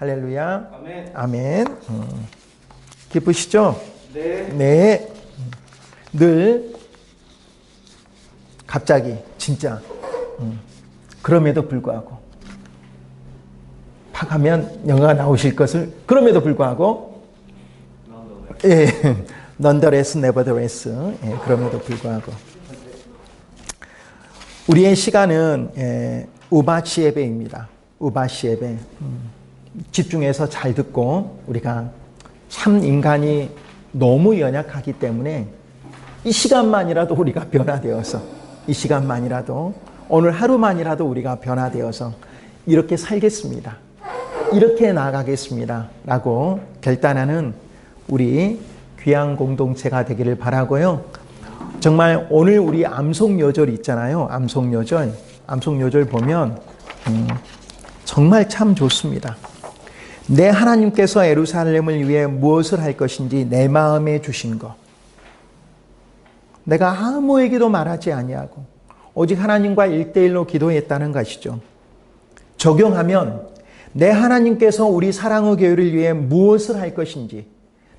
할렐루야. 아멘. 아멘. 기쁘시죠? 네. 네. 늘 갑자기 진짜 그럼에도 불구하고 파가면 영어가 나오실 것을 그럼에도 불구하고 예, nonetheless, nevertheless 예, 그럼에도 불구하고 우리의 시간은 우바시 예배입니다. 우바시 예배 집중해서 잘 듣고 우리가 참 인간이 너무 연약하기 때문에 이 시간만이라도 우리가 변화되어서 이 시간만이라도 오늘 하루만이라도 우리가 변화되어서 이렇게 살겠습니다. 이렇게 나아가겠습니다. 라고 결단하는 우리 귀한 공동체가 되기를 바라고요. 정말 오늘 우리 암송요절 있잖아요. 암송요절 보면 정말 참 좋습니다. 내 하나님께서 예루살렘을 위해 무엇을 할 것인지 내 마음에 주신 것. 내가 아무에게도 말하지 아니하고 오직 하나님과 1대1로 기도했다는 것이죠. 적용하면 내 하나님께서 우리 사랑의 교회를 위해 무엇을 할 것인지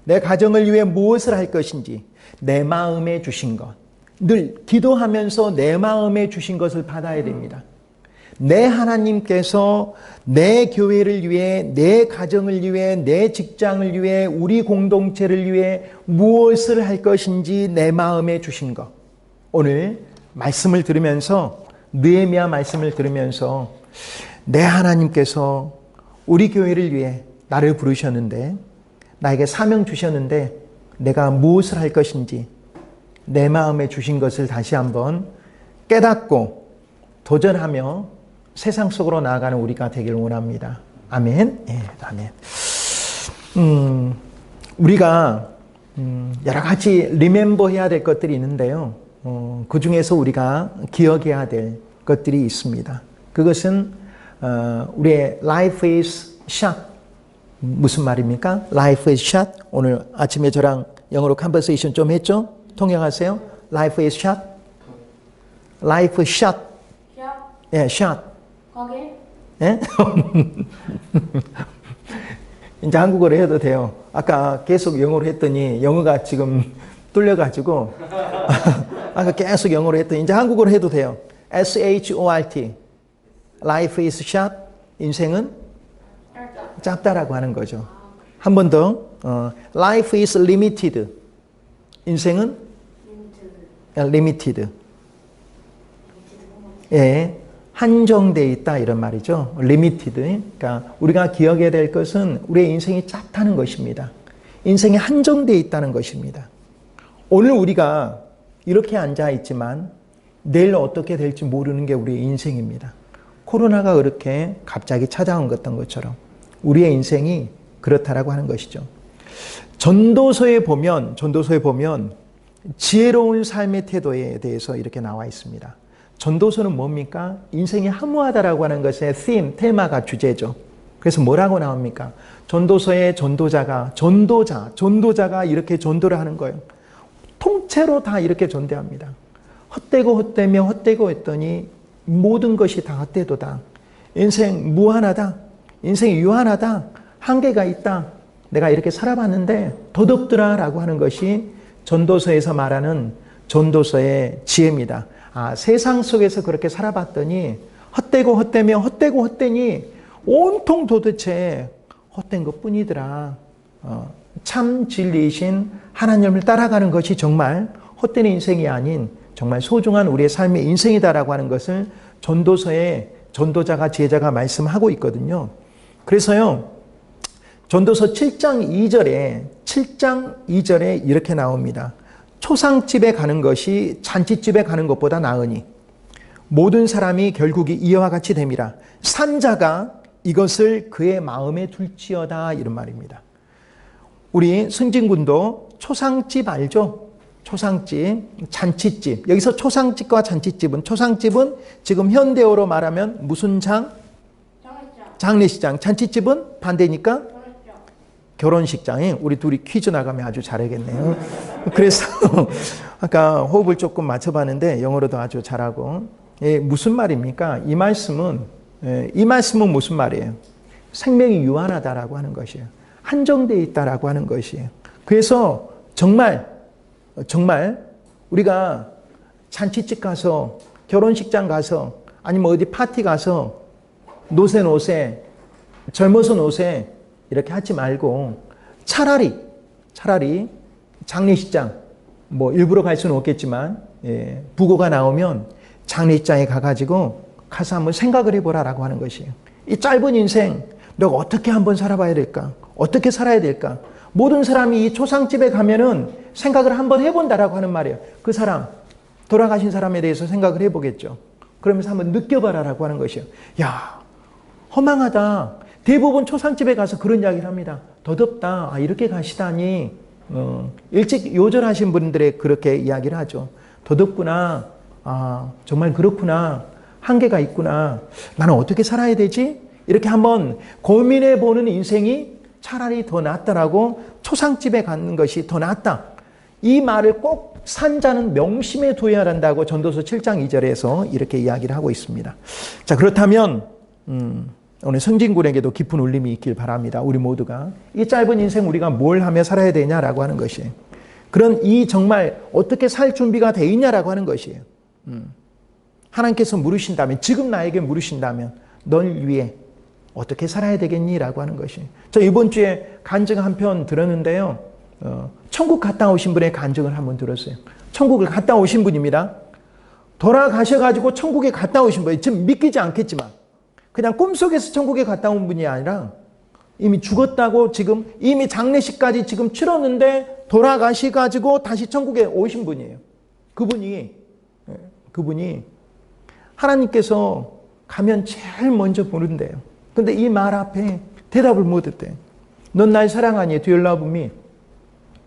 내 가정을 위해 무엇을 할 것인지 내 마음에 주신 것. 늘 기도하면서 내 마음에 주신 것을 받아야 됩니다. 내 하나님께서 내 교회를 위해, 내 가정을 위해, 내 직장을 위해, 우리 공동체를 위해 무엇을 할 것인지 내 마음에 주신 것. 오늘 말씀을 들으면서 느헤미야 말씀을 들으면서 내 하나님께서 우리 교회를 위해 나를 부르셨는데 나에게 사명 주셨는데 내가 무엇을 할 것인지 내 마음에 주신 것을 다시 한번 깨닫고 도전하며 세상 속으로 나아가는 우리가 되기를 원합니다. 아멘. 예, 아멘. 우리가 여러 가지 리멤버 해야 될 것들이 있는데요. 그 중에서 우리가 기억해야 될 것들이 있습니다. 그것은 우리의 life is short. 무슨 말입니까? life is short. 오늘 아침에 저랑 영어로 컨버세이션 좀 했죠? 통역하세요. life is short. life is short. 예, short. 거기? 예? 이제 한국어로 해도 돼요. 아까 계속 영어로 했더니 영어가 지금 뚫려가지고 아까 계속 영어로 했더니 이제 한국어로 해도 돼요. SHORT. Life is short. 인생은 짧다라고 하는 거죠. 한 번 더. Life is limited. 인생은 limited. 예. 한정되어 있다 이런 말이죠. limited. 그러니까 우리가 기억해야 될 것은 우리의 인생이 짧다는 것입니다. 인생이 한정되어 있다는 것입니다. 오늘 우리가 이렇게 앉아 있지만 내일 어떻게 될지 모르는 게 우리의 인생입니다. 코로나가 그렇게 갑자기 찾아온 것처럼 우리의 인생이 그렇다라고 하는 것이죠. 전도서에 보면 지혜로운 삶의 태도에 대해서 이렇게 나와 있습니다. 전도서는 뭡니까? 인생이 허무하다라고 하는 것의 테마가 주제죠. 그래서 뭐라고 나옵니까? 전도서의 전도자가 이렇게 전도를 하는 거예요. 통째로 다 이렇게 전도합니다. 헛되고 했더니 모든 것이 다 헛되도다. 인생 무한하다. 인생이 유한하다. 한계가 있다. 내가 이렇게 살아봤는데 더덥더라라고 하는 것이 전도서에서 말하는 전도서의 지혜입니다. 세상 속에서 그렇게 살아봤더니 헛되니 온통 도대체 헛된 것뿐이더라. 참 진리이신 하나님을 따라가는 것이 정말 헛된 인생이 아닌 정말 소중한 우리의 삶의 인생이다라고 하는 것을 전도서의 전도자가 지혜자가 말씀하고 있거든요. 그래서요. 전도서 7장 2절에 이렇게 나옵니다. 초상집에 가는 것이 잔치집에 가는 것보다 나으니 모든 사람이 결국이 이와 같이 됨이라. 산자가 이것을 그의 마음에 둘지어다 이런 말입니다. 우리 승진군도 초상집 알죠? 초상집, 잔치집. 여기서 초상집과 잔치집은 초상집은 지금 현대어로 말하면 무슨 장? 장례식장. 잔치집은 반대니까 결혼식장에 우리 둘이 퀴즈 나가면 아주 잘하겠네요. 그래서 아까 호흡을 조금 맞춰봤는데 영어로도 아주 잘하고 무슨 말입니까? 이 말씀은 무슨 말이에요? 생명이 유한하다라고 하는 것이에요. 한정되어 있다라고 하는 것이에요. 그래서 정말 우리가 잔치집 가서 결혼식장 가서 아니면 어디 파티 가서 노세 젊어서 노세 이렇게 하지 말고 차라리 장례식장 일부러 갈 수는 없겠지만 부고가 나오면 장례식장에 가서 한번 생각을 해보라라고 하는 것이에요. 이 짧은 인생 내가 어떻게 한번 살아봐야 될까? 어떻게 살아야 될까? 모든 사람이 이 초상집에 가면은 생각을 한번 해본다라고 하는 말이에요. 그 사람, 돌아가신 사람에 대해서 생각을 해보겠죠. 그러면서 한번 느껴봐라라고 하는 것이에요. 야, 허망하다. 대부분 초상집에 가서 그런 이야기를 합니다. 더덥다. 이렇게 가시다니. 일찍 요절하신 분들의 그렇게 이야기를 하죠. 더덥구나. 정말 그렇구나. 한계가 있구나. 나는 어떻게 살아야 되지? 이렇게 한번 고민해 보는 인생이 차라리 더 낫다라고 초상집에 가는 것이 더 낫다. 이 말을 꼭 산자는 명심해 두어야 한다고 전도서 7장 2절에서 이렇게 이야기를 하고 있습니다. 자, 그렇다면 오늘 성진군에게도 깊은 울림이 있길 바랍니다. 우리 모두가 이 짧은 인생 우리가 뭘 하며 살아야 되냐라고 하는 것이에요. 그런 이 정말 어떻게 살 준비가 돼 있냐라고 하는 것이에요. 하나님께서 물으신다면, 지금 나에게 물으신다면 널 위해 어떻게 살아야 되겠니라고 하는 것이에요. 저 이번 주에 간증 한 편 들었는데요. 천국 갔다 오신 분의 간증을 한번 들었어요. 천국을 갔다 오신 분입니다. 돌아가셔가지고 천국에 갔다 오신 분이에요. 지금 믿기지 않겠지만 그냥 꿈속에서 천국에 갔다 온 분이 아니라 이미 죽었다고 지금 이미 장례식까지 지금 치렀는데 돌아가셔가지고 다시 천국에 오신 분이에요. 그분이 하나님께서 가면 제일 먼저 부른대요. 근데 이 말 앞에 대답을 못 했대요. 넌 날 사랑하니? Do you love me?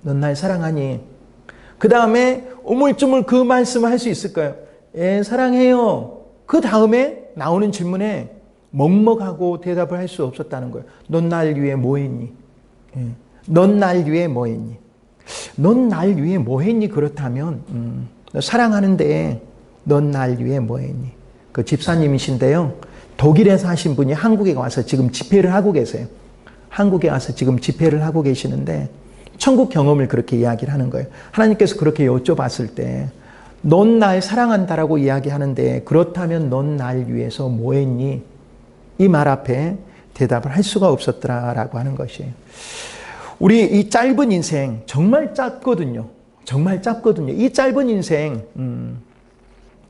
넌 날 사랑하니? 그 다음에 우물쭈물 그 말씀을 할 수 있을까요? 예, 사랑해요. 그 다음에 나오는 질문에 먹먹하고 대답을 할 수 없었다는 거예요. 넌 날 위해 뭐 했니? 예. 넌 날 위해 뭐 했니? 넌 날 위해 뭐 했니? 그렇다면 너 사랑하는데 넌 날 위해 뭐 했니? 그 집사님이신데요. 독일에 사신 분이 한국에 와서 지금 집회를 하고 계세요. 한국에 와서 지금 집회를 하고 계시는데 천국 경험을 그렇게 이야기를 하는 거예요. 하나님께서 그렇게 여쭤봤을 때 넌 날 사랑한다라고 이야기하는데 그렇다면 넌 날 위해서 뭐 했니? 이 말 앞에 대답을 할 수가 없었더라라고 하는 것이에요. 우리 이 짧은 인생 정말 짧거든요. 정말 짧거든요. 이 짧은 인생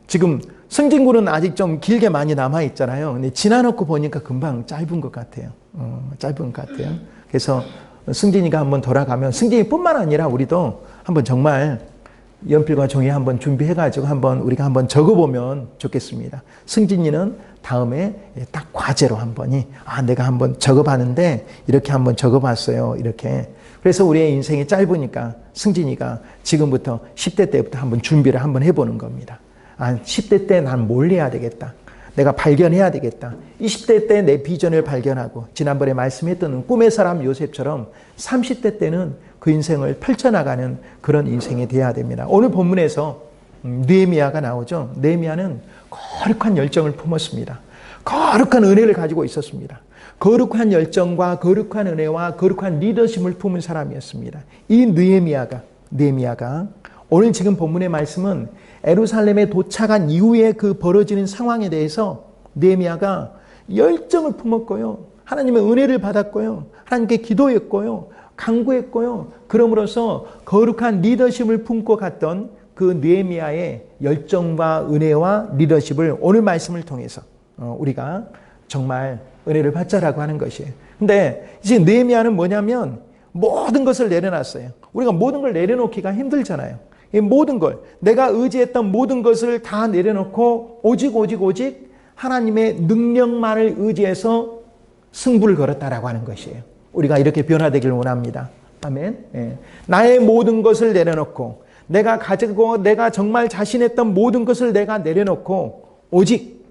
지금 승진군은 아직 좀 길게 많이 남아있잖아요. 근데 지나놓고 보니까 금방 짧은 것 같아요. 짧은 것 같아요. 그래서 승진이가 한번 돌아가면 승진이뿐만 아니라 우리도 한번 정말 연필과 종이 한번 준비해가지고 우리가 한번 적어보면 좋겠습니다. 승진이는 다음에 딱 과제로 내가 한번 적어봤는데 이렇게 한번 적어봤어요. 이렇게. 그래서 우리의 인생이 짧으니까 승진이가 지금부터 10대 때부터 한번 준비를 한번 해보는 겁니다. 10대 때 난 뭘 해야 되겠다. 내가 발견해야 되겠다. 20대 때 내 비전을 발견하고 지난번에 말씀했던 꿈의 사람 요셉처럼 30대 때는 그 인생을 펼쳐나가는 그런 인생이 돼야 됩니다. 오늘 본문에서 느헤미야가 나오죠. 느헤미야는 거룩한 열정을 품었습니다. 거룩한 은혜를 가지고 있었습니다. 거룩한 열정과 거룩한 은혜와 거룩한 리더십을 품은 사람이었습니다. 이 느헤미야가 오늘 지금 본문의 말씀은 예루살렘에 도착한 이후에 그 벌어지는 상황에 대해서 느헤미야가 열정을 품었고요. 하나님의 은혜를 받았고요. 하나님께 기도했고요. 간구했고요. 그러므로서 거룩한 리더십을 품고 갔던 그 느헤미야의 열정과 은혜와 리더십을 오늘 말씀을 통해서 우리가 정말 은혜를 받자라고 하는 것이에요. 근데 이제 느헤미야는 뭐냐면 모든 것을 내려놨어요. 우리가 모든 걸 내려놓기가 힘들잖아요. 이 모든 걸, 내가 의지했던 모든 것을 다 내려놓고 오직 하나님의 능력만을 의지해서 승부를 걸었다라고 하는 것이에요. 우리가 이렇게 변화되길 원합니다. 아멘. 예. 나의 모든 것을 내려놓고 내가 가지고 내가 정말 자신했던 모든 것을 내가 내려놓고 오직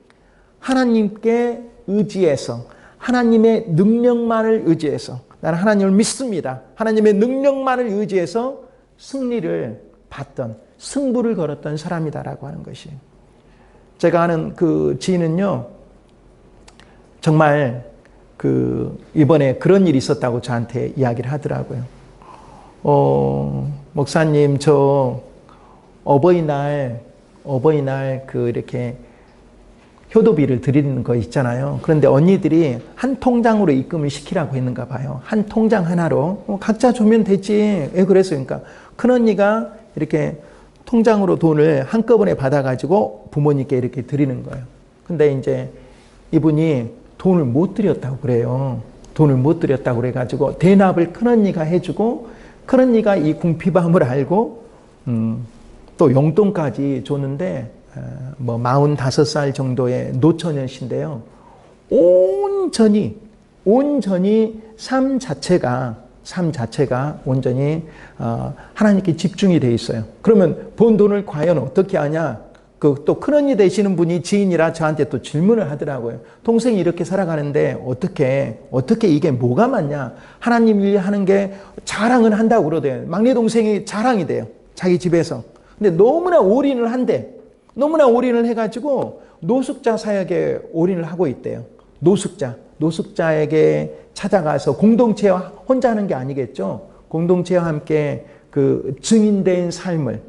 하나님께 의지해서 하나님의 능력만을 의지해서 나는 하나님을 믿습니다. 하나님의 능력만을 의지해서 승리를 봤던 승부를 걸었던 사람이다라고 하는 것이에요. 제가 아는 그 지인은요. 정말 이번에 그런 일이 있었다고 저한테 이야기를 하더라고요. 목사님, 저 어버이날 이렇게 효도비를 드리는 거 있잖아요. 그런데 언니들이 한 통장으로 입금을 시키라고 했는가 봐요. 한 통장 하나로. 각자 주면 되지. 왜 그랬어요? 그러니까 큰언니가 이렇게 통장으로 돈을 한꺼번에 받아가지고 부모님께 이렇게 드리는 거예요. 근데 이제 이분이 돈을 못 드렸다고 그래요. 돈을 못 드렸다고 그래가지고 대납을 큰언니가 해주고 큰언니가 이 궁핍함을 알고 또 용돈까지 줬는데 45살 정도의 노처녀신데요. 온전히 삶 자체가 온전히 하나님께 집중이 돼 있어요. 그러면 번 돈을 과연 어떻게 하냐? 또 큰언니 되시는 분이 지인이라 저한테 또 질문을 하더라고요. 동생이 이렇게 살아가는데 어떻게 이게 뭐가 맞냐? 하나님 일 하는 게 자랑은 한다고 그러대요. 막내 동생이 자랑이 돼요. 자기 집에서. 근데 너무나 올인을 한대. 너무나 올인을 해가지고 노숙자 사역에 올인을 하고 있대요. 노숙자에게 찾아가서 공동체와 혼자 하는 게 아니겠죠. 공동체와 함께 그 증인된 삶을,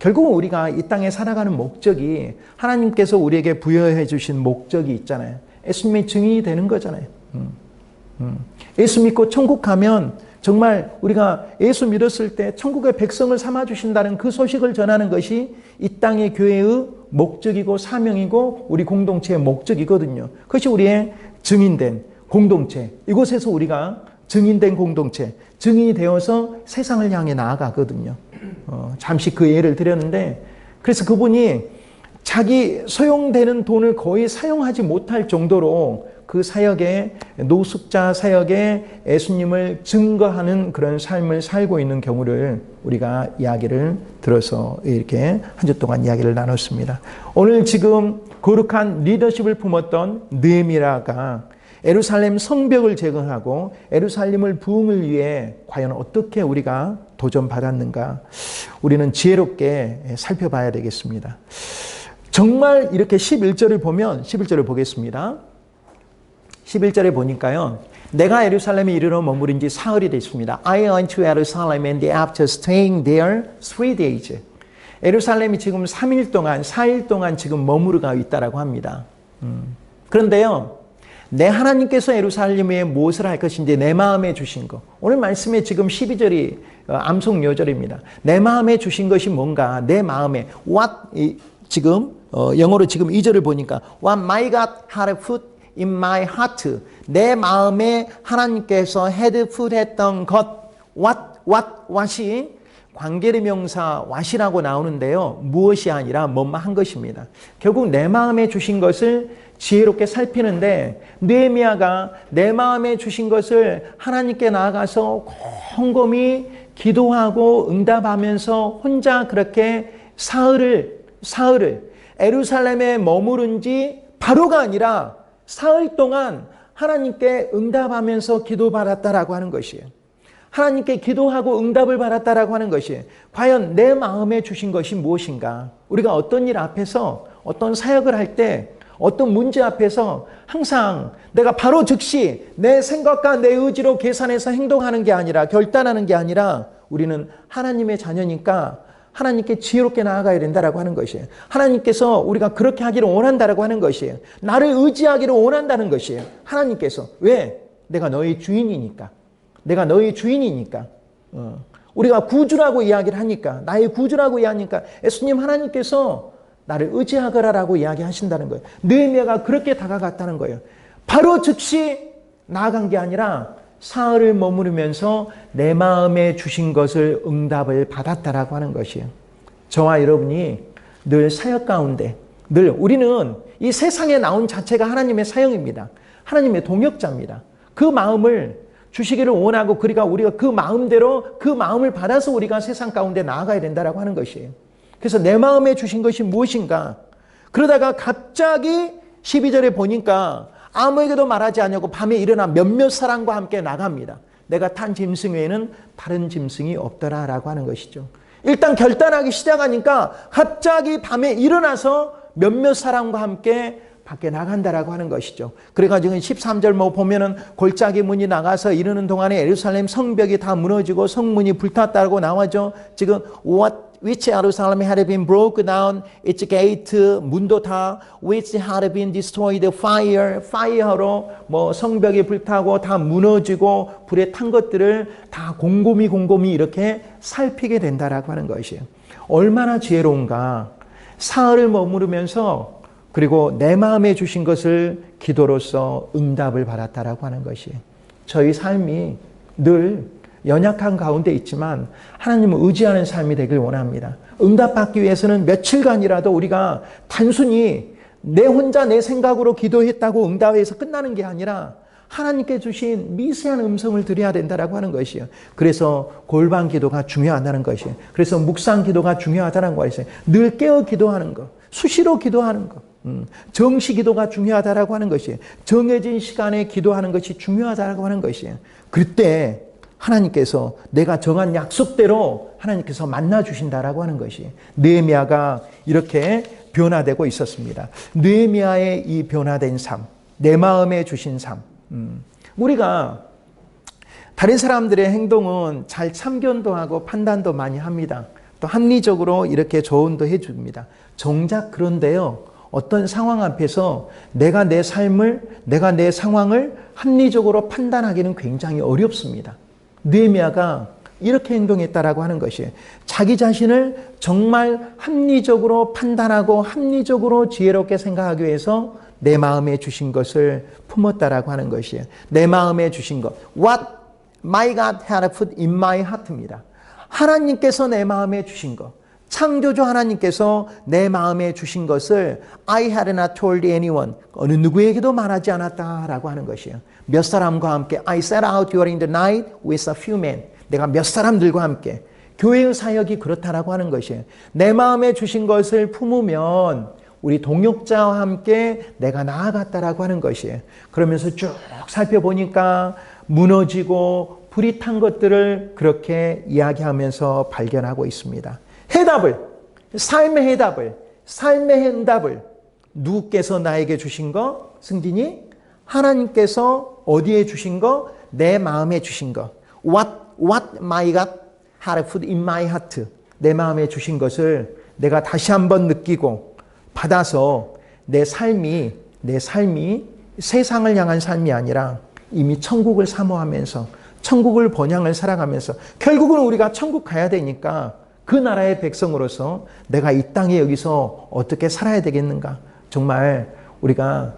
결국은 우리가 이 땅에 살아가는 목적이 하나님께서 우리에게 부여해 주신 목적이 있잖아요. 예수님의 증인이 되는 거잖아요. 예수 믿고 천국 가면 정말 우리가 예수 믿었을 때 천국의 백성을 삼아주신다는 그 소식을 전하는 것이 이 땅의 교회의 목적이고 사명이고 우리 공동체의 목적이거든요. 그것이 우리의 증인된 공동체, 이곳에서 우리가 증인된 공동체, 증인이 되어서 세상을 향해 나아가거든요. 잠시 그 예를 드렸는데, 그래서 그분이 자기 소용되는 돈을 거의 사용하지 못할 정도로 그 사역에, 노숙자 사역에 예수님을 증거하는 그런 삶을 살고 있는 경우를 우리가 이야기를 들어서 이렇게 한 주 동안 이야기를 나눴습니다. 오늘 지금 거룩한 리더십을 품었던 느헤미야가 예루살렘 성벽을 재건하고 예루살렘을 부흥을 위해 과연 어떻게 우리가 도전받았는가, 우리는 지혜롭게 살펴봐야 되겠습니다. 정말 이렇게 11절을 보면, 11절을 보겠습니다. 11절에 보니까요, 내가 예루살렘에 이르러 머무른 지 사흘이 됐습니다. I went to Jerusalem and after staying there 3 days. 예루살렘이 지금 3일 동안, 4일 동안 지금 머무르고 있다라고 합니다. 그런데요, 내 하나님께서 예루살렘에 무엇을 할 것인지 내 마음에 주신 것. 오늘 말씀에 지금 12절이 암송 요절입니다. 내 마음에 주신 것이 뭔가, 내 마음에 지금 영어로 지금 2절을 보니까 What my God had put in my heart. 내 마음에 하나님께서 had put 했던 것. what이 관계대 명사 what이라고 나오는데요. 무엇이 아니라 뭐만 한 것입니다. 결국 내 마음에 주신 것을 지혜롭게 살피는데, 느헤미야가 내 마음에 주신 것을 하나님께 나아가서 곰곰이 기도하고 응답하면서 혼자 그렇게 사흘을 예루살렘에 머무른 지 바로가 아니라 사흘 동안 하나님께 응답하면서 기도받았다라고 하는 것이에요. 하나님께 기도하고 응답을 받았다라고 하는 것이, 과연 내 마음에 주신 것이 무엇인가? 우리가 어떤 일 앞에서, 어떤 사역을 할 때, 어떤 문제 앞에서 항상 내가 바로 즉시 내 생각과 내 의지로 계산해서 행동하는 게 아니라, 결단하는 게 아니라, 우리는 하나님의 자녀니까 하나님께 지혜롭게 나아가야 된다라고 하는 것이에요. 하나님께서 우리가 그렇게 하기를 원한다라고 하는 것이에요. 나를 의지하기를 원한다는 것이에요. 하나님께서. 왜? 내가 너의 주인이니까. 내가 너의 주인이니까. 우리가 구주라고 이야기를 하니까, 나의 구주라고 이야기하니까 예수님 하나님께서 나를 의지하거라라고 이야기하신다는 거예요. 느헤미야가 그렇게 다가갔다는 거예요. 바로 즉시 나아간 게 아니라 사흘을 머무르면서 내 마음에 주신 것을 응답을 받았다라고 하는 것이에요. 저와 여러분이 늘 사역 가운데, 늘 우리는 이 세상에 나온 자체가 하나님의 사역입니다. 하나님의 동역자입니다. 그 마음을 주시기를 원하고, 그러니까 우리가 그 마음대로 그 마음을 받아서 우리가 세상 가운데 나아가야 된다라고 하는 것이에요. 그래서 내 마음에 주신 것이 무엇인가? 그러다가 갑자기 12절에 보니까 아무에게도 말하지 않냐고 밤에 일어나 몇몇 사람과 함께 나갑니다. 내가 탄 짐승 외에는 다른 짐승이 없더라라고 하는 것이죠. 일단 결단하기 시작하니까 갑자기 밤에 일어나서 몇몇 사람과 함께 밖에 나간다라고 하는 것이죠. 그래가지고 13절 뭐 보면은 골짜기 문이 나가서 이르는 동안에 예루살렘 성벽이 다 무너지고 성문이 불탔다고 나와죠. 지금 which Jerusalem had been broken down, its gate 문도 다 which had been destroyed fire로 뭐 성벽이 불타고 다 무너지고 불에 탄 것들을 다 곰곰이 이렇게 살피게 된다라고 하는 것이에요. 얼마나 지혜로운가. 사흘을 머무르면서 그리고 내 마음에 주신 것을 기도로서 응답을 받았다라고 하는 것이에요. 저희 삶이 늘 연약한 가운데 있지만 하나님을 의지하는 삶이 되길 원합니다. 응답받기 위해서는 며칠간이라도 우리가 단순히 내 혼자 내 생각으로 기도했다고 응답해서 끝나는 게 아니라 하나님께 주신 미세한 음성을 드려야 된다라고 하는 것이에요. 그래서 골방 기도가 중요하다는 것이에요. 그래서 묵상 기도가 중요하다는 것이에요. 늘 깨어 기도하는 것, 수시로 기도하는 것, 정시 기도가 중요하다라고 하는 것이에요. 정해진 시간에 기도하는 것이 중요하다라고 하는 것이에요. 그때 하나님께서 내가 정한 약속대로 하나님께서 만나 주신다라고 하는 것이 느헤미야가 이렇게 변화되고 있었습니다. 느헤미야의 이 변화된 삶, 내 마음에 주신 삶. 우리가 다른 사람들의 행동은 잘 참견도 하고 판단도 많이 합니다. 또 합리적으로 이렇게 조언도 해줍니다. 정작 그런데요, 어떤 상황 앞에서 내가 내 삶을, 내가 내 상황을 합리적으로 판단하기는 굉장히 어렵습니다. 느헤미야가 이렇게 행동했다라고 하는 것이에요. 자기 자신을 정말 합리적으로 판단하고 합리적으로 지혜롭게 생각하기 위해서 내 마음에 주신 것을 품었다라고 하는 것이에요. 내 마음에 주신 것. What my God had put in my heart입니다. 하나님께서 내 마음에 주신 것. 창조주 하나님께서 내 마음에 주신 것을 I had not told anyone. 어느 누구에게도 말하지 않았다라고 하는 것이에요. 몇 사람과 함께 I set out during the night with a few men. 내가 몇 사람들과 함께. 교회의 사역이 그렇다라고 하는 것이에요. 내 마음에 주신 것을 품으면 우리 동역자와 함께 내가 나아갔다라고 하는 것이에요. 그러면서 쭉 살펴보니까 무너지고 불이 탄 것들을 그렇게 이야기하면서 발견하고 있습니다. 삶의 응답을 누구께서 나에게 주신 거? 승진이? 하나님께서 어디에 주신 거? 내 마음에 주신 거. What my God had put in my heart. 내 마음에 주신 것을 내가 다시 한번 느끼고 받아서 내 삶이 세상을 향한 삶이 아니라 이미 천국을 사모하면서 천국을 번향을 살아가면서 결국은 우리가 천국 가야 되니까 그 나라의 백성으로서 내가 이 땅에 여기서 어떻게 살아야 되겠는가. 정말 우리가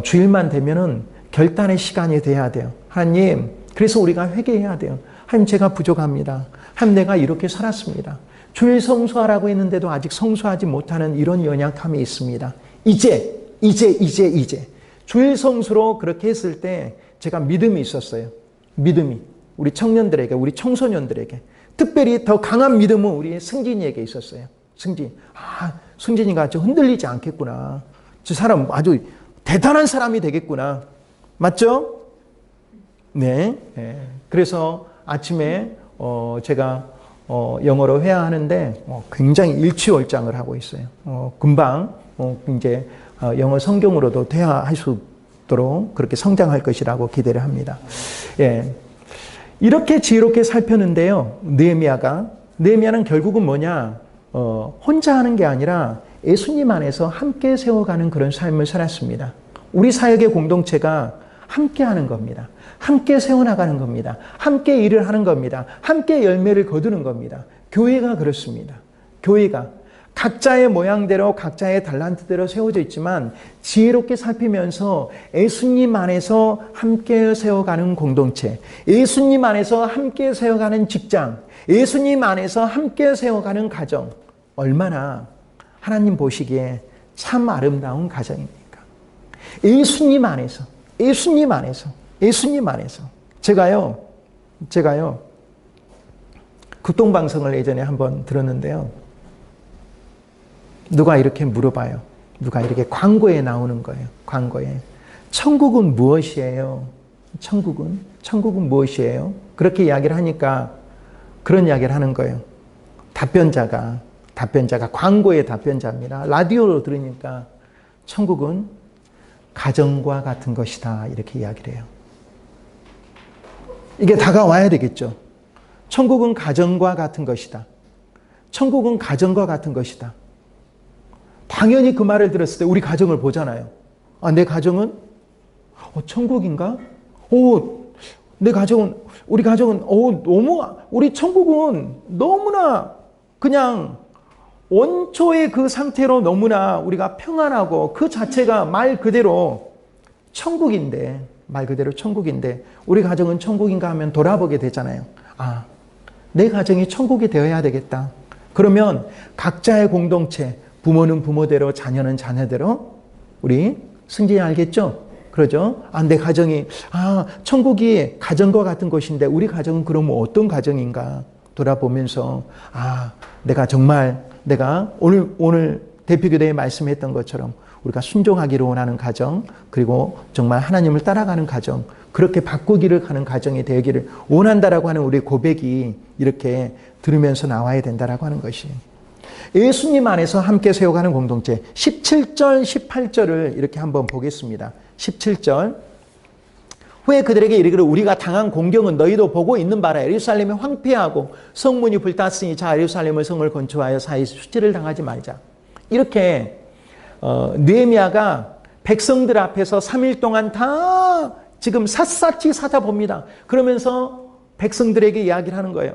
주일만 되면은 결단의 시간이 돼야 돼요. 하나님, 그래서 우리가 회개해야 돼요. 하나님, 제가 부족합니다. 하나님, 내가 이렇게 살았습니다. 주일 성수하라고 했는데도 아직 성수하지 못하는 이런 연약함이 있습니다. 이제 주일 성수로 그렇게 했을 때 제가 믿음이 있었어요. 믿음이 우리 청년들에게, 우리 청소년들에게, 특별히 더 강한 믿음은 우리 승진이에게 있었어요. 승진이가 저 흔들리지 않겠구나. 저 사람 아주 대단한 사람이 되겠구나. 맞죠? 네. 그래서 아침에 제가 영어로 회화하는데 굉장히 일취월장을 하고 있어요. 금방 이제 영어 성경으로도 대화할 수 있도록 그렇게 성장할 것이라고 기대를 합니다. 예. 이렇게 지혜롭게 살폈는데요. 느헤미야는 결국은 뭐냐? 혼자 하는 게 아니라 예수님 안에서 함께 세워가는 그런 삶을 살았습니다. 우리 사역의 공동체가 함께 하는 겁니다. 함께 세워나가는 겁니다. 함께 일을 하는 겁니다. 함께 열매를 거두는 겁니다. 교회가 그렇습니다. 교회가 각자의 모양대로 각자의 달란트대로 세워져 있지만 지혜롭게 살피면서 예수님 안에서 함께 세워가는 공동체, 예수님 안에서 함께 세워가는 직장, 예수님 안에서 함께 세워가는 가정, 얼마나 하나님 보시기에 참 아름다운 가정입니까? 예수님 안에서 제가요 극동방송을 예전에 한번 들었는데요. 누가 이렇게 물어봐요. 누가 이렇게 광고에 나오는 거예요. 광고에. 천국은 무엇이에요? 천국은 무엇이에요? 그렇게 이야기를 하니까 그런 이야기를 하는 거예요. 답변자가 광고의 답변자입니다. 라디오로 들으니까 천국은 가정과 같은 것이다. 이렇게 이야기를 해요. 이게 다가와야 되겠죠. 천국은 가정과 같은 것이다. 천국은 가정과 같은 것이다. 당연히 그 말을 들었을 때 우리 가정을 보잖아요. 아, 내 가정은 천국인가? 내 가정은, 우리 가정은, 우리 천국은 너무나 그냥 원초의 그 상태로 너무나 우리가 평안하고 그 자체가 말 그대로 천국인데, 우리 가정은 천국인가 하면 돌아보게 되잖아요. 아, 내 가정이 천국이 되어야 되겠다. 그러면 각자의 공동체, 부모는 부모대로, 자녀는 자녀대로, 우리 승진이 알겠죠? 그러죠? 아, 내 가정이, 천국이 가정과 같은 곳인데 우리 가정은 그럼 어떤 가정인가 돌아보면서, 내가 오늘 대표교대에 말씀했던 것처럼 우리가 순종하기를 원하는 가정, 그리고 정말 하나님을 따라가는 가정, 그렇게 바꾸기를 가는 가정이 되기를 원한다라고 하는 우리 고백이 이렇게 들으면서 나와야 된다라고 하는 것이. 예수님 안에서 함께 세워가는 공동체. 17절, 18절을 이렇게 한번 보겠습니다. 17절. 후에 그들에게 이르기를 우리가 당한 공경은 너희도 보고 있는 바라. 예루살렘이 황폐하고 성문이 불탔으니 자 예루살렘을 성을 건축하여 사이 수치를 당하지 말자. 이렇게 느헤미야가 백성들 앞에서 3일 동안 다 지금 샅샅이 찾아봅니다. 그러면서 백성들에게 이야기를 하는 거예요.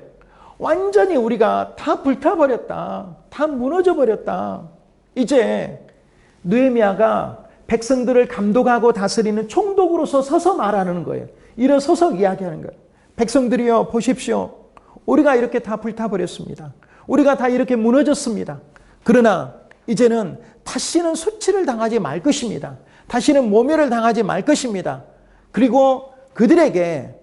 완전히 우리가 다 불타버렸다. 다 무너져버렸다. 이제 느헤미야가 백성들을 감독하고 다스리는 총독으로서 서서 말하는 거예요. 일어서서 이야기하는 거예요. 백성들이여 보십시오. 우리가 이렇게 다 불타버렸습니다. 우리가 다 이렇게 무너졌습니다. 그러나 이제는 다시는 수치를 당하지 말 것입니다. 다시는 모멸을 당하지 말 것입니다. 그리고 그들에게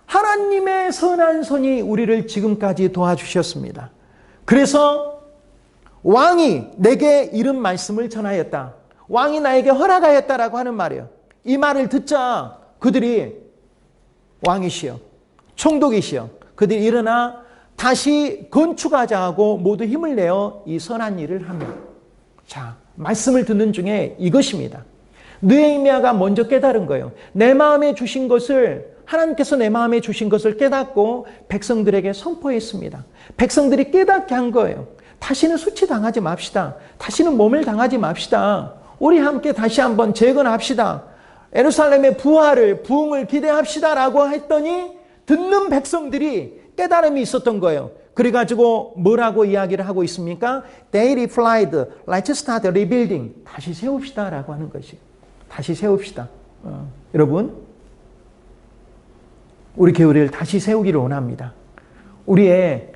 하나님의 선한 손이 우리를 지금까지 도와주셨습니다. 그래서 왕이 내게 이런 말씀을 전하였다. 왕이 나에게 허락하였다라고 하는 말이에요. 이 말을 듣자 그들이 왕이시여, 총독이시여, 그들이 일어나 다시 건축하자 하고 모두 힘을 내어 이 선한 일을 하며. 자, 말씀을 듣는 중에 이것입니다. 느헤미야가 먼저 깨달은 거예요. 내 마음에 주신 것을, 하나님께서 내 마음에 주신 것을 깨닫고 백성들에게 선포했습니다. 백성들이 깨닫게 한 거예요. 다시는 수치 당하지 맙시다. 다시는 모멸 당하지 맙시다. 우리 함께 다시 한번 재건합시다. 예루살렘의 부흥을 기대합시다라고 했더니 듣는 백성들이 깨달음이 있었던 거예요. 그래가지고 뭐라고 이야기를 하고 있습니까? They replied, let's start rebuilding. 다시 세웁시다라고 하는 것이. 다시 세웁시다. 여러분, 우리 교회를 다시 세우기를 원합니다. 우리의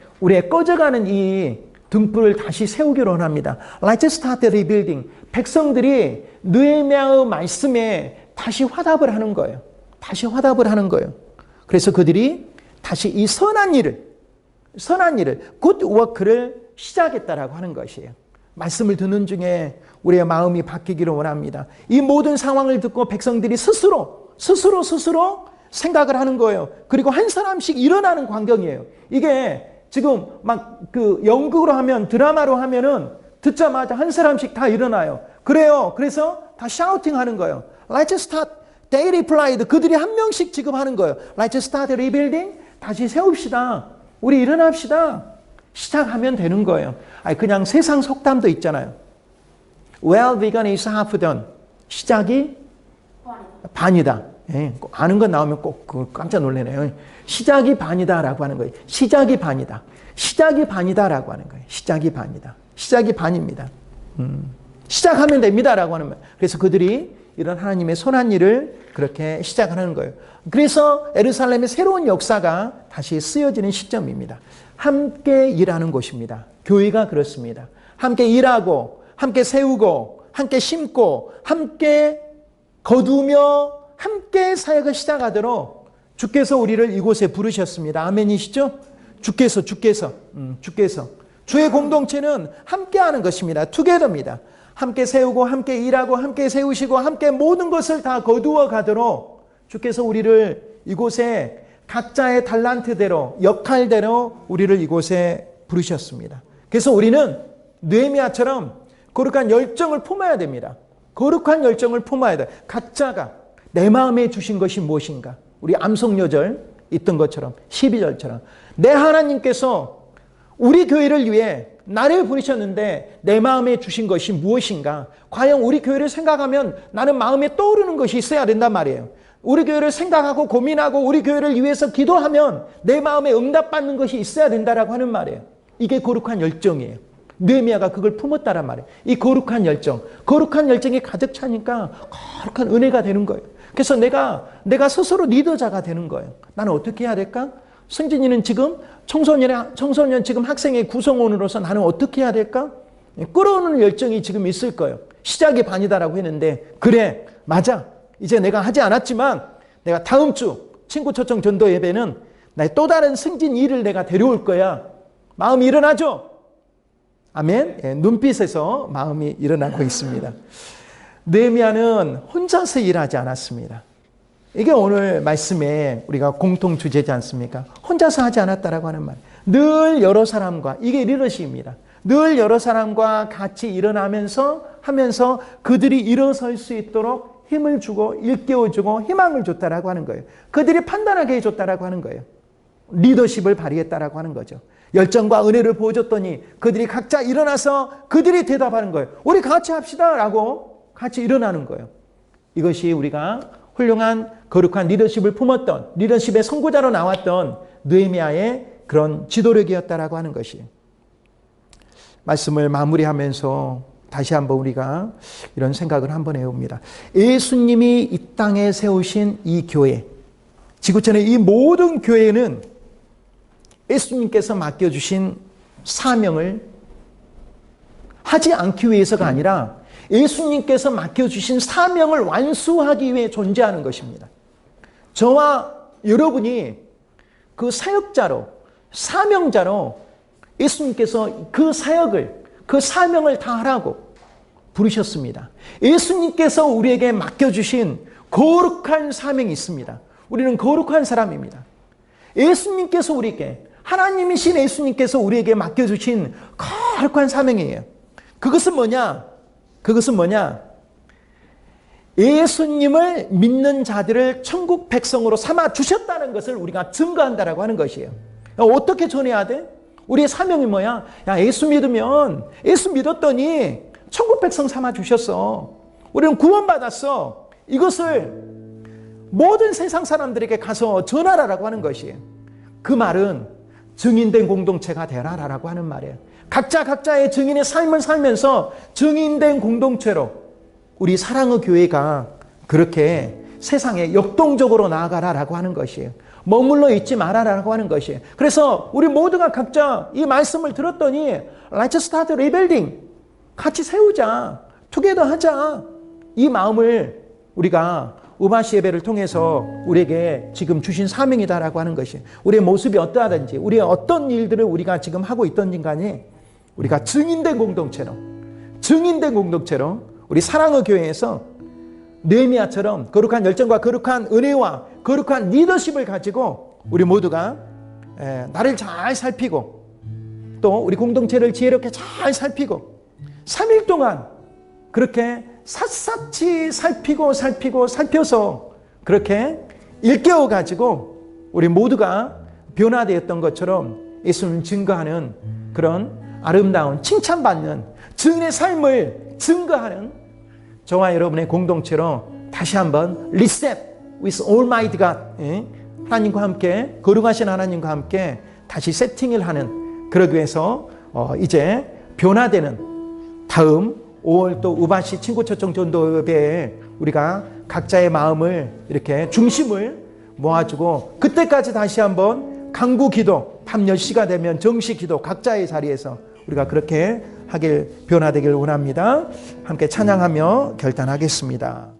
꺼져가는 이 등불을 다시 세우기를 원합니다. Let's start rebuilding. 백성들이 느헤미야의 말씀에 다시 화답을 하는 거예요. 다시 화답을 하는 거예요. 그래서 그들이 다시 이 선한 일을, good work를 시작했다라고 하는 것이에요. 말씀을 듣는 중에 우리의 마음이 바뀌기를 원합니다. 이 모든 상황을 듣고 백성들이 스스로 생각을 하는 거예요. 그리고 한 사람씩 일어나는 광경이에요. 이게 지금 막 그 연극으로 하면, 드라마로 하면은 듣자마자 한 사람씩 다 일어나요. 그래요. 그래서 다 샤우팅 하는 거예요. Let's start. They replied. 그들이 한 명씩 지금 하는 거예요. Let's start rebuilding. 다시 세웁시다. 우리 일어납시다. 시작하면 되는 거예요. 아니, 그냥 세상 속담도 있잖아요. Well begun is half done. 시작이 반이다. 예, 아는 거 나오면 꼭 깜짝 놀라네요. 시작이 반이다라고 하는 거예요. 시작이 반이다. 시작이 반이다라고 하는 거예요. 시작이 반이다. 시작이 반입니다. 시작하면 됩니다라고 하는 거예요. 그래서 그들이 이런 하나님의 선한 일을 그렇게 시작하는 거예요. 그래서 예루살렘의 새로운 역사가 다시 쓰여지는 시점입니다. 함께 일하는 곳입니다. 교회가 그렇습니다. 함께 일하고, 함께 세우고, 함께 심고, 함께 거두며, 함께 사역을 시작하도록 주께서 우리를 이곳에 부르셨습니다. 아멘이시죠? 주께서. 주의 공동체는 함께 하는 것입니다. 투게더입니다. 함께 세우고, 함께 일하고, 함께 세우시고, 함께 모든 것을 다 거두어 가도록 주께서 우리를 이곳에 각자의 달란트대로, 역할대로 우리를 이곳에 부르셨습니다. 그래서 우리는 느헤미야처럼 거룩한 열정을 품어야 됩니다. 거룩한 열정을 품어야 돼. 각자가 내 마음에 주신 것이 무엇인가? 우리 암송요절 있던 것처럼 12절처럼 내 하나님께서 우리 교회를 위해 나를 부르셨는데 내 마음에 주신 것이 무엇인가? 과연 우리 교회를 생각하면 나는 마음에 떠오르는 것이 있어야 된단 말이에요. 우리 교회를 생각하고 고민하고 우리 교회를 위해서 기도하면 내 마음에 응답받는 것이 있어야 된다라고 하는 말이에요. 이게 거룩한 열정이에요. 느헤미야가 그걸 품었다란 말이에요. 이 거룩한 열정이 가득 차니까 거룩한 은혜가 되는 거예요. 그래서 내가 스스로 리더자가 되는 거예요. 나는 어떻게 해야 될까? 승진이는 지금 청소년 지금 학생의 구성원으로서 나는 어떻게 해야 될까? 끌어오는 열정이 지금 있을 거예요. 시작이 반이다라고 했는데 그래 맞아. 이제 내가 하지 않았지만 내가 다음 주 친구 초청 전도 예배는 나의 또 다른 승진 2를 내가 데려올 거야. 마음이 일어나죠? 아멘. 예, 눈빛에서 마음이 일어나고 있습니다. 느헤미야는 혼자서 일하지 않았습니다. 이게 오늘 말씀에 우리가 공통 주제지 않습니까? 혼자서 하지 않았다라고 하는 말. 늘 여러 사람과, 이게 리더십입니다. 늘 여러 사람과 같이 일어나면서 하면서 그들이 일어설 수 있도록 힘을 주고 일깨워주고 희망을 줬다라고 하는 거예요. 그들이 판단하게 해줬다라고 하는 거예요. 리더십을 발휘했다라고 하는 거죠. 열정과 은혜를 보여줬더니 그들이 각자 일어나서 그들이 대답하는 거예요. 우리 같이 합시다라고 같이 일어나는 거예요. 이것이 우리가 훌륭한 거룩한 리더십을 품었던 리더십의 선구자로 나왔던 느헤미야의 그런 지도력이었다라고 하는 것이에요. 말씀을 마무리하면서 다시 한번 우리가 이런 생각을 한번 해봅니다. 예수님이 이 땅에 세우신 이 교회, 지구촌의 이 모든 교회는 예수님께서 맡겨주신 사명을 하지 않기 위해서가 아니라 예수님께서 맡겨주신 사명을 완수하기 위해 존재하는 것입니다. 저와 여러분이 그 사역자로, 사명자로 예수님께서 그 사역을, 그 사명을 다 하라고 부르셨습니다. 예수님께서 우리에게 맡겨주신 거룩한 사명이 있습니다. 우리는 거룩한 사람입니다. 예수님께서 우리에게, 하나님이신 예수님께서 우리에게 맡겨주신 거룩한 사명이에요. 그것은 뭐냐? 예수님을 믿는 자들을 천국 백성으로 삼아 주셨다는 것을 우리가 증거한다라고 하는 것이에요. 어떻게 전해야 돼? 우리의 사명이 뭐야? 야, 예수 믿었더니 천국 백성 삼아 주셨어. 우리는 구원받았어. 이것을 모든 세상 사람들에게 가서 전하라라고 하는 것이에요. 그 말은 증인된 공동체가 되라라고 하는 말이에요. 각자의 증인의 삶을 살면서 증인된 공동체로 우리 사랑의 교회가 그렇게 세상에 역동적으로 나아가라라고 하는 것이에요. 머물러 있지 마라라고 하는 것이에요. 그래서 우리 모두가 각자 이 말씀을 들었더니 Let's start rebuilding. 같이 세우자. 투게더 하자. 이 마음을 우리가 우바시 예배를 통해서 우리에게 지금 주신 사명이다라고 하는 것이에요. 우리의 모습이 어떠하든지 우리의 어떤 일들을 우리가 지금 하고 있든지 간에 우리가 증인된 공동체로 우리 사랑의 교회에서 느헤미야처럼 거룩한 열정과 거룩한 은혜와 거룩한 리더십을 가지고 우리 모두가 나를 잘 살피고 또 우리 공동체를 지혜롭게 잘 살피고 3일 동안 그렇게 샅샅이 살펴서 그렇게 일깨워 가지고 우리 모두가 변화되었던 것처럼 예수님을 증거하는 그런 아름다운 칭찬받는 증인의 삶을 증거하는 저와 여러분의 공동체로 다시 한번 리셋 with Almighty God, 하나님과 함께 거룩하신 하나님과 함께 다시 세팅을 하는, 그러기 위해서 이제 변화되는 다음 5월 또 우바시 친구초청 전도회에 우리가 각자의 마음을 이렇게 중심을 모아주고 그때까지 다시 한번 간구 기도, 밤 10시가 되면 정시 기도 각자의 자리에서 우리가 그렇게 하길 변화되길 원합니다. 함께 찬양하며 결단하겠습니다.